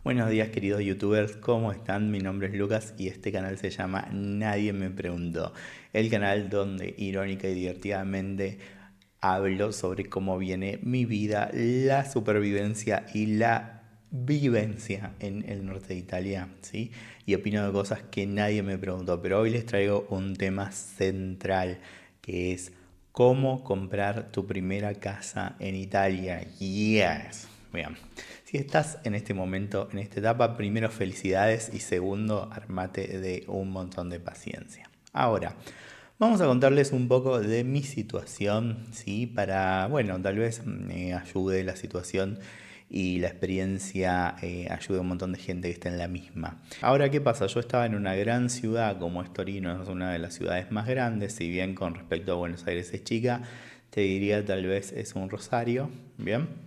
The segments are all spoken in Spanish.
Buenos días queridos youtubers, ¿cómo están? Mi nombre es Lucas y este canal se llama Nadie me preguntó. El canal donde irónica y divertidamente hablo sobre cómo viene mi vida, la supervivencia y la vivencia en el norte de Italia, ¿sí? Y opino de cosas que nadie me preguntó, pero hoy les traigo un tema central que es cómo comprar tu primera casa en Italia. Yes. Bien. Si estás en este momento, en esta etapa, primero felicidades y segundo, armate de un montón de paciencia. Ahora, vamos a contarles un poco de mi situación, ¿sí? Para, bueno, tal vez me ayude la situación y la experiencia ayude a un montón de gente que está en la misma. Ahora, ¿qué pasa? Yo estaba en una gran ciudad como es Torino, es una de las ciudades más grandes, si bien con respecto a Buenos Aires es chica, te diría tal vez es un Rosario, ¿bien?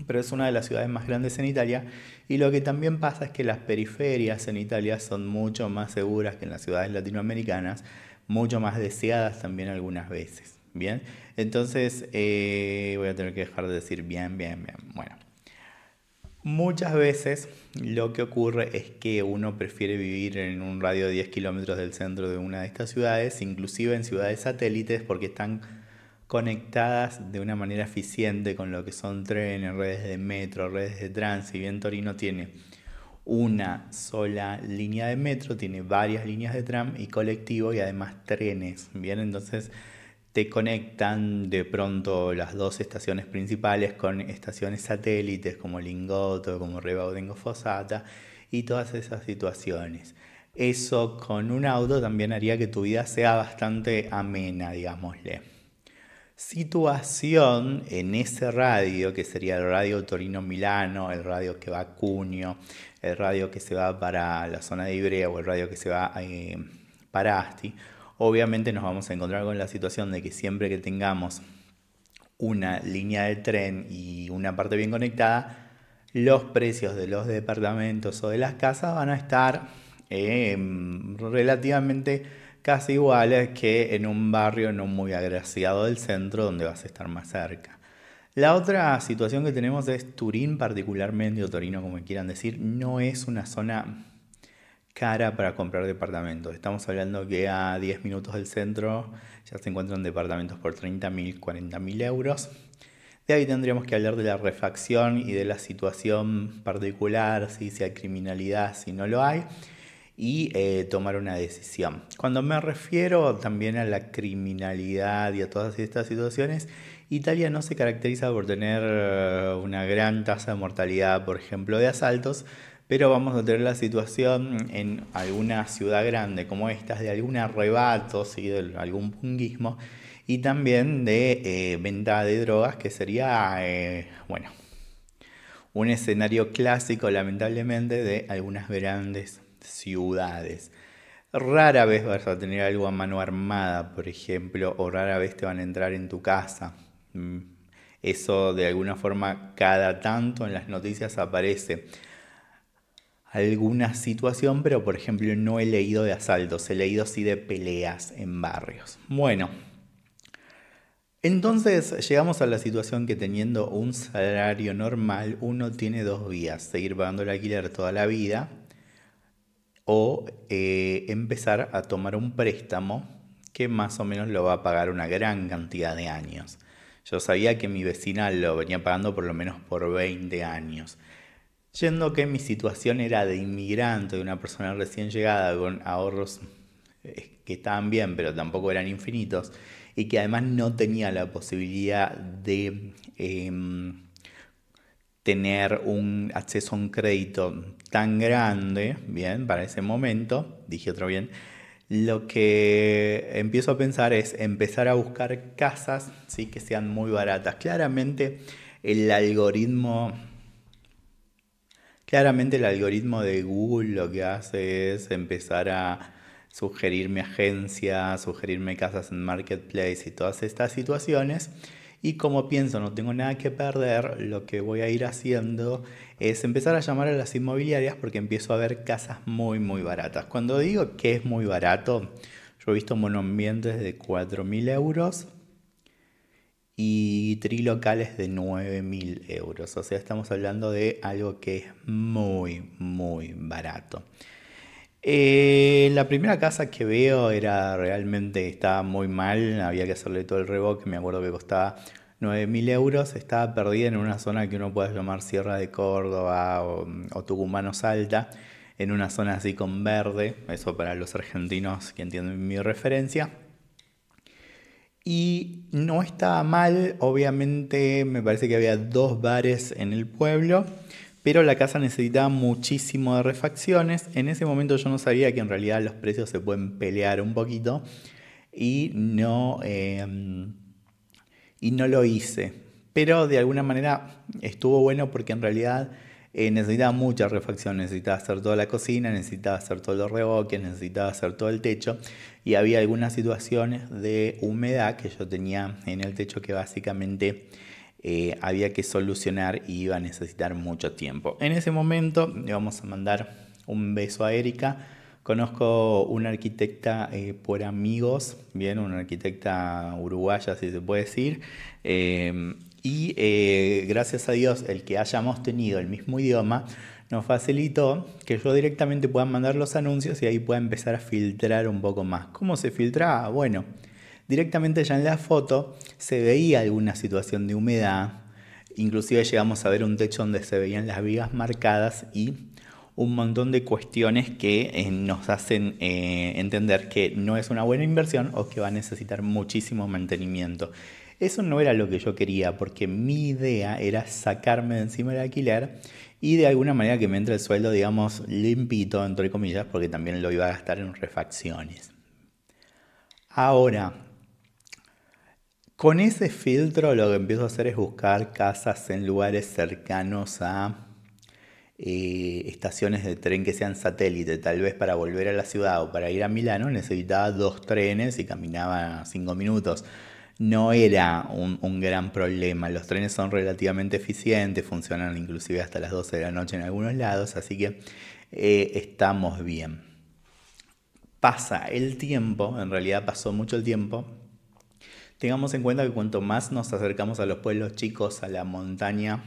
Pero es una de las ciudades más grandes en Italia y lo que también pasa es que las periferias en Italia son mucho más seguras que en las ciudades latinoamericanas, mucho más deseadas también algunas veces. Bien, entonces voy a tener que dejar de decir bien. Bueno, muchas veces lo que ocurre es que uno prefiere vivir en un radio de 10 kilómetros del centro de una de estas ciudades, inclusive en ciudades satélites, porque están conectadas de una manera eficiente con lo que son trenes, redes de metro, redes de tram. Si bien Torino tiene una sola línea de metro, tiene varias líneas de tram y colectivo y además trenes. Bien, entonces te conectan de pronto las dos estaciones principales con estaciones satélites como Lingotto, como Rebaudengo Fossata y todas esas situaciones. Eso con un auto también haría que tu vida sea bastante amena, digámosle. Situación en ese radio, que sería el radio Torino-Milano, el radio que va a Cuneo, el radio que se va para la zona de Ivrea o el radio que se va para Asti. Obviamente nos vamos a encontrar con la situación de que siempre que tengamos una línea de tren y una parte bien conectada, los precios de los departamentos o de las casas van a estar relativamente casi iguales que en un barrio no muy agraciado del centro donde vas a estar más cerca. La otra situación que tenemos es Turín particularmente, o Torino como quieran decir, no es una zona cara para comprar departamentos. Estamos hablando que a 10 minutos del centro ya se encuentran departamentos por 30.000, 40.000 euros. De ahí tendríamos que hablar de la refacción y de la situación particular, si hay criminalidad, si no lo hay, y tomar una decisión. Cuando me refiero también a la criminalidad y a todas estas situaciones, Italia no se caracteriza por tener una gran tasa de mortalidad, por ejemplo, de asaltos, pero vamos a tener la situación en alguna ciudad grande como esta de algún arrebato, ¿sí? De algún punguismo y también de venta de drogas, que sería, bueno, un escenario clásico lamentablemente de algunas grandes ciudades. Rara vez vas a tener algo a mano armada, por ejemplo, o rara vez te van a entrar en tu casa. Eso de alguna forma cada tanto en las noticias aparece alguna situación, pero por ejemplo no he leído de asaltos, he leído sí de peleas en barrios. Bueno, entonces llegamos a la situación que teniendo un salario normal uno tiene dos vías: seguir pagando el alquiler toda la vida o empezar a tomar un préstamo que más o menos lo va a pagar una gran cantidad de años. Yo sabía que mi vecina lo venía pagando por lo menos por 20 años. Yendo que mi situación era de inmigrante, de una persona recién llegada con ahorros que estaban bien, pero tampoco eran infinitos, y que además no tenía la posibilidad de tener un acceso a un crédito tan grande, bien, para ese momento, dije otro bien, lo que empiezo a pensar es empezar a buscar casas, ¿sí? Que sean muy baratas. El algoritmo Claramente el algoritmo de Google lo que hace es empezar a sugerirme agencias, sugerirme casas en Marketplace y todas estas situaciones. Y como pienso no tengo nada que perder, lo que voy a ir haciendo es empezar a llamar a las inmobiliarias porque empiezo a ver casas muy baratas. Cuando digo que es muy barato, yo he visto monoambientes de 4.000 euros y trilocales de 9.000 euros. O sea, estamos hablando de algo que es muy, muy barato. La primera casa que veo era realmente, estaba muy mal, había que hacerle todo el revoque, me acuerdo que costaba 9.000 euros, estaba perdida en una zona que uno puede llamar Sierra de Córdoba o Tucumán o Salta, en una zona así con verde, eso para los argentinos que entienden mi referencia. Y no estaba mal, obviamente me parece que había 2 bares en el pueblo, pero la casa necesitaba muchísimo de refacciones. En ese momento yo no sabía que en realidad los precios se pueden pelear un poquito y no lo hice. Pero de alguna manera estuvo bueno porque en realidad necesitaba mucha refacción, necesitaba hacer toda la cocina, necesitaba hacer todos los revoques, necesitaba hacer todo el techo y había algunas situaciones de humedad que yo tenía en el techo que básicamente había que solucionar y iba a necesitar mucho tiempo. En ese momento le vamos a mandar un beso a Erika. Conozco una arquitecta por amigos, bien, una arquitecta uruguaya, si se puede decir, gracias a Dios el que hayamos tenido el mismo idioma nos facilitó que yo directamente pueda mandar los anuncios y ahí pueda empezar a filtrar un poco más. ¿Cómo se filtraba? Bueno, directamente ya en la foto se veía alguna situación de humedad, inclusive llegamos a ver un techo donde se veían las vigas marcadas y un montón de cuestiones que nos hacen entender que no es una buena inversión o que va a necesitar muchísimo mantenimiento. Eso no era lo que yo quería porque mi idea era sacarme de encima el alquiler y de alguna manera que me entre el sueldo, digamos, limpito, entre comillas, porque también lo iba a gastar en refacciones. Ahora, con ese filtro lo que empiezo a hacer es buscar casas en lugares cercanos a estaciones de tren que sean satélite. Tal vez para volver a la ciudad o para ir a Milano necesitaba 2 trenes y caminaba 5 minutos. No era un gran problema. Los trenes son relativamente eficientes, funcionan inclusive hasta las 12 de la noche en algunos lados, así que estamos bien. Pasa el tiempo, en realidad pasó mucho el tiempo. Tengamos en cuenta que cuanto más nos acercamos a los pueblos chicos, a la montaña,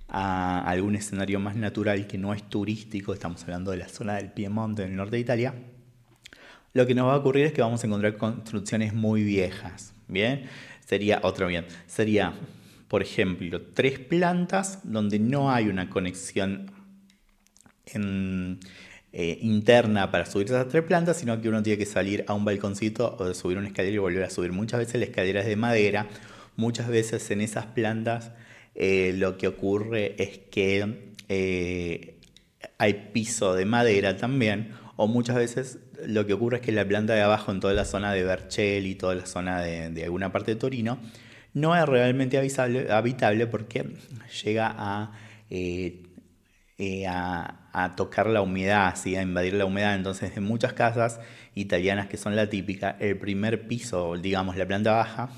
a algún escenario más natural que no es turístico, estamos hablando de la zona del Piemonte, del norte de Italia, lo que nos va a ocurrir es que vamos a encontrar construcciones muy viejas. Bien, sería, por ejemplo, 3 plantas donde no hay una conexión interna para subir esas 3 plantas, sino que uno tiene que salir a un balconcito o subir una escalera y volver a subir. Muchas veces la escalera es de madera, muchas veces en esas plantas lo que ocurre es que hay piso de madera también, o muchas veces lo que ocurre es que la planta de abajo, en toda la zona de Vercelli, toda la zona de alguna parte de Torino, no es realmente habitable porque llega a tocar la humedad, ¿sí? A invadir la humedad. Entonces, en muchas casas italianas que son la típica, el primer piso, digamos la planta baja,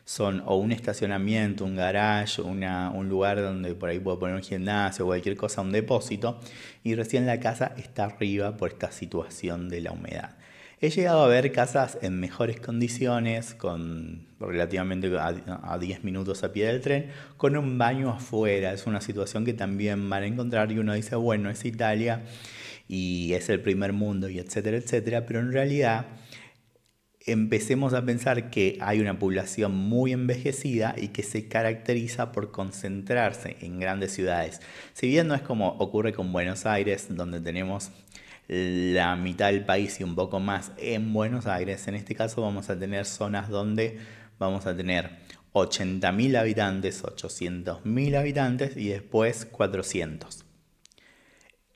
son o un estacionamiento, un garage, un lugar donde por ahí puedo poner un gimnasio o cualquier cosa, un depósito, y recién la casa está arriba por esta situación de la humedad. He llegado a ver casas en mejores condiciones, con relativamente a 10 minutos a pie del tren, con un baño afuera. Es una situación que también van a encontrar y uno dice, bueno, es Italia y es el primer mundo y etcétera, etcétera, pero en realidad empecemos a pensar que hay una población muy envejecida y que se caracteriza por concentrarse en grandes ciudades. Si bien no es como ocurre con Buenos Aires, donde tenemos la mitad del país y un poco más en Buenos Aires, en este caso vamos a tener zonas donde vamos a tener 80.000 habitantes, 800.000 habitantes y después 400.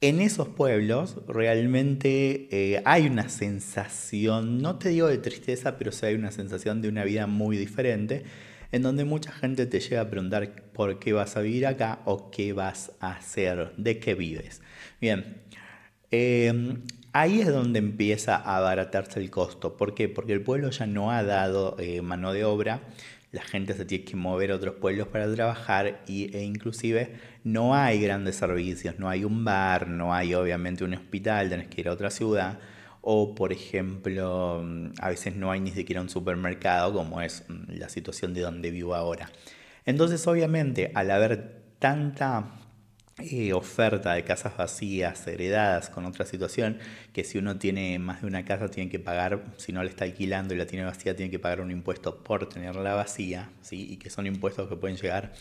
En esos pueblos realmente hay una sensación, no te digo de tristeza, pero sí hay una sensación de una vida muy diferente, en donde mucha gente te llega a preguntar por qué vas a vivir acá o qué vas a hacer, de qué vives. Bien, ahí es donde empieza a abaratarse el costo. ¿Por qué? Porque el pueblo ya no ha dado mano de obra, la gente se tiene que mover a otros pueblos para trabajar e inclusive no hay grandes servicios, no hay un bar, no hay obviamente un hospital, tenés que ir a otra ciudad o por ejemplo, a veces no hay ni siquiera un supermercado, como es la situación de donde vivo ahora. Entonces, obviamente, al haber tanta oferta de casas vacías, heredadas con otra situación, que si uno tiene más de una casa tiene que pagar, si no la está alquilando y la tiene vacía, tiene que pagar un impuesto por tenerla vacía, ¿sí? Y que son impuestos que pueden llegar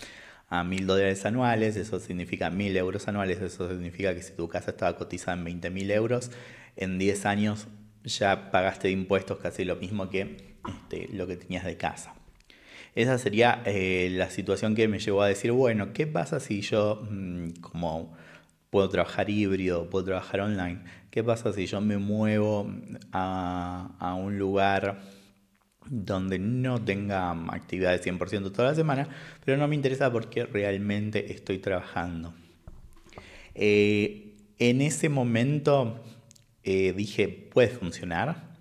a $1.000 anuales, eso significa 1.000 euros anuales, eso significa que si tu casa estaba cotizada en 20.000 euros, en 10 años ya pagaste de impuestos casi lo mismo que lo que tenías de casa. Esa sería la situación que me llevó a decir, bueno, ¿qué pasa si yo, como puedo trabajar híbrido, puedo trabajar online, qué pasa si yo me muevo a un lugar donde no tenga actividades 100% toda la semana, pero no me interesa porque realmente estoy trabajando? En ese momento dije, puede funcionar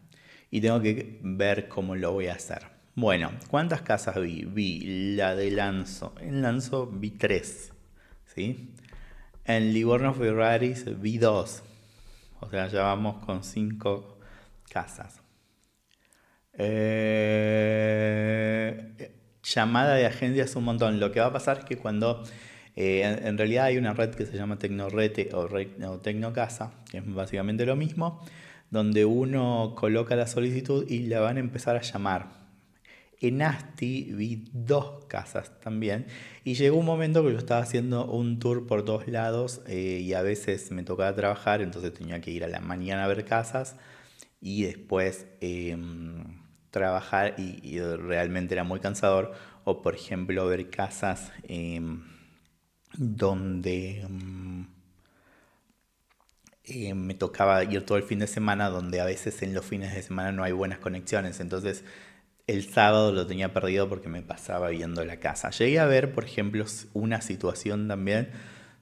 y tengo que ver cómo lo voy a hacer. Bueno, ¿cuántas casas vi? Vi la de Lanzo. En Lanzo vi 3, ¿sí? En Livorno Ferraris vi 2. O sea, ya vamos con 5 casas. Llamada de agencias un montón. Lo que va a pasar es que cuando en realidad hay una red que se llama Tecnorete o Tecnocasa, que es básicamente lo mismo, donde uno coloca la solicitud y la van a empezar a llamar. En Asti vi 2 casas también y llegó un momento que yo estaba haciendo un tour por todos lados y a veces me tocaba trabajar, entonces tenía que ir a la mañana a ver casas y después trabajar y realmente era muy cansador. O por ejemplo ver casas donde me tocaba ir todo el fin de semana, donde a veces en los fines de semana no hay buenas conexiones. Entonces el sábado lo tenía perdido porque me pasaba viendo la casa. Llegué a ver, por ejemplo, una situación también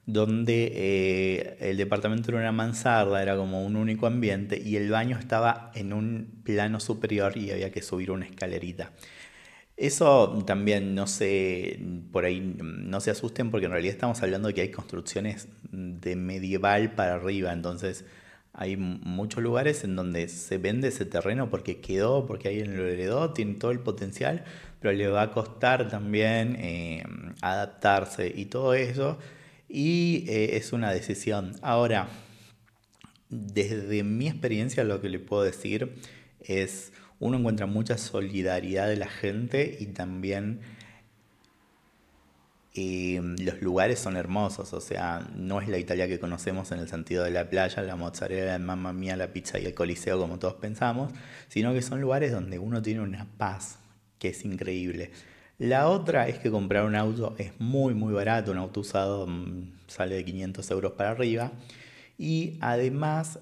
donde el departamento era una mansarda, era como un único ambiente y el baño estaba en un plano superior y había que subir una escalerita. Eso también no sé, por ahí no se asusten porque en realidad estamos hablando de que hay construcciones de medieval para arriba, entonces hay muchos lugares en donde se vende ese terreno porque quedó, porque alguien lo heredó, tiene todo el potencial, pero le va a costar también adaptarse y todo eso, y es una decisión. Ahora, desde mi experiencia lo que le puedo decir es, uno encuentra mucha solidaridad de la gente y también los lugares son hermosos, o sea, no es la Italia que conocemos en el sentido de la playa, la mozzarella, el mamma mía, la pizza y el coliseo como todos pensamos, sino que son lugares donde uno tiene una paz que es increíble. La otra es que comprar un auto es muy muy barato, un auto usado sale de 500 euros para arriba y además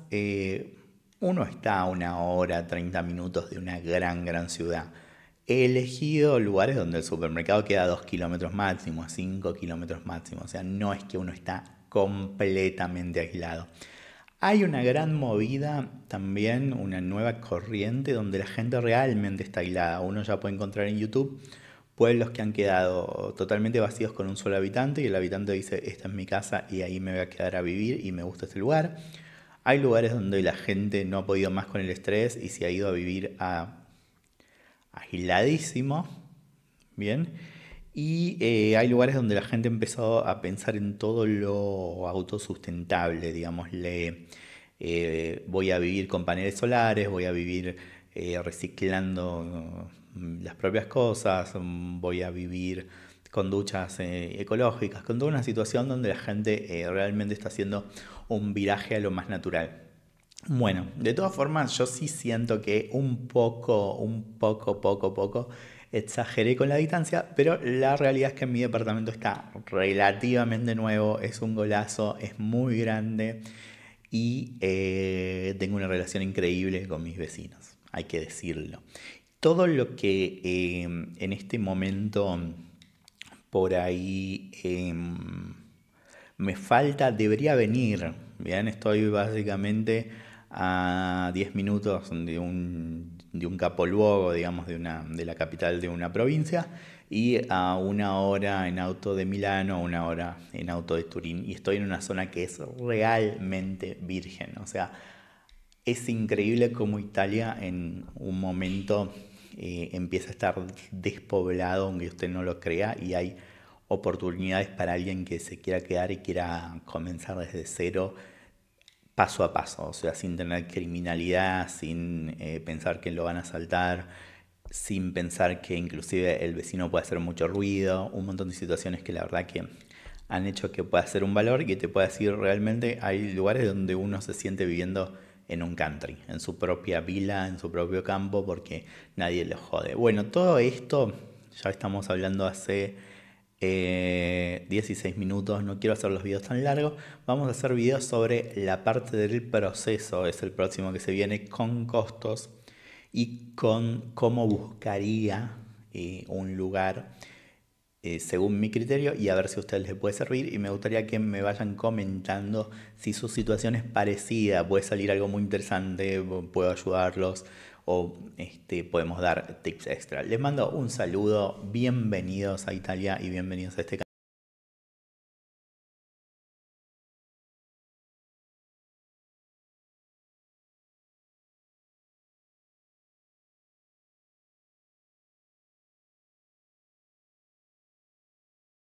uno está a 1 hora, 30 minutos de una gran ciudad. He elegido lugares donde el supermercado queda a 2 kilómetros máximo, a 5 kilómetros máximo. O sea, no es que uno está completamente aislado. Hay una gran movida también, una nueva corriente donde la gente realmente está aislada. Uno ya puede encontrar en YouTube pueblos que han quedado totalmente vacíos con un solo habitante y el habitante dice, esta es mi casa y ahí me voy a quedar a vivir y me gusta este lugar. Hay lugares donde la gente no ha podido más con el estrés y se ha ido a vivir aisladísimo, bien. Y hay lugares donde la gente empezó a pensar en todo lo autosustentable, digámosle, voy a vivir con paneles solares, voy a vivir reciclando las propias cosas, voy a vivir con duchas ecológicas, con toda una situación donde la gente realmente está haciendo un viraje a lo más natural. Bueno, de todas formas yo sí siento que poco, exageré con la distancia, pero la realidad es que mi departamento está relativamente nuevo, es un golazo, es muy grande y tengo una relación increíble con mis vecinos, hay que decirlo. Todo lo que en este momento por ahí me falta, debería venir. Bien, estoy básicamente a 10 minutos de un capoluogo, digamos, de la capital de una provincia, y a 1 hora en auto de Milano, a 1 hora en auto de Turín. Y estoy en una zona que es realmente virgen. O sea, Es increíble cómo Italia en un momento empieza a estar despoblado, aunque usted no lo crea, y hay oportunidades para alguien que se quiera quedar y quiera comenzar desde cero, paso a paso, o sea, sin tener criminalidad, sin pensar que lo van a asaltar, sin pensar que inclusive el vecino puede hacer mucho ruido, un montón de situaciones que la verdad que han hecho que pueda ser un valor y que te pueda decir realmente hay lugares donde uno se siente viviendo en un country, en su propia vila, en su propio campo, porque nadie lo jode. Bueno, todo esto ya estamos hablando hace 16 minutos, no quiero hacer los videos tan largos, vamos a hacer videos sobre la parte del proceso, es el próximo que se viene, con costos y con cómo buscaría un lugar según mi criterio y a ver si a ustedes les puede servir y me gustaría que me vayan comentando si su situación es parecida, puede salir algo muy interesante, puedo ayudarlos o podemos dar tips extra. Les mando un saludo, bienvenidos a Italia y bienvenidos a este canal.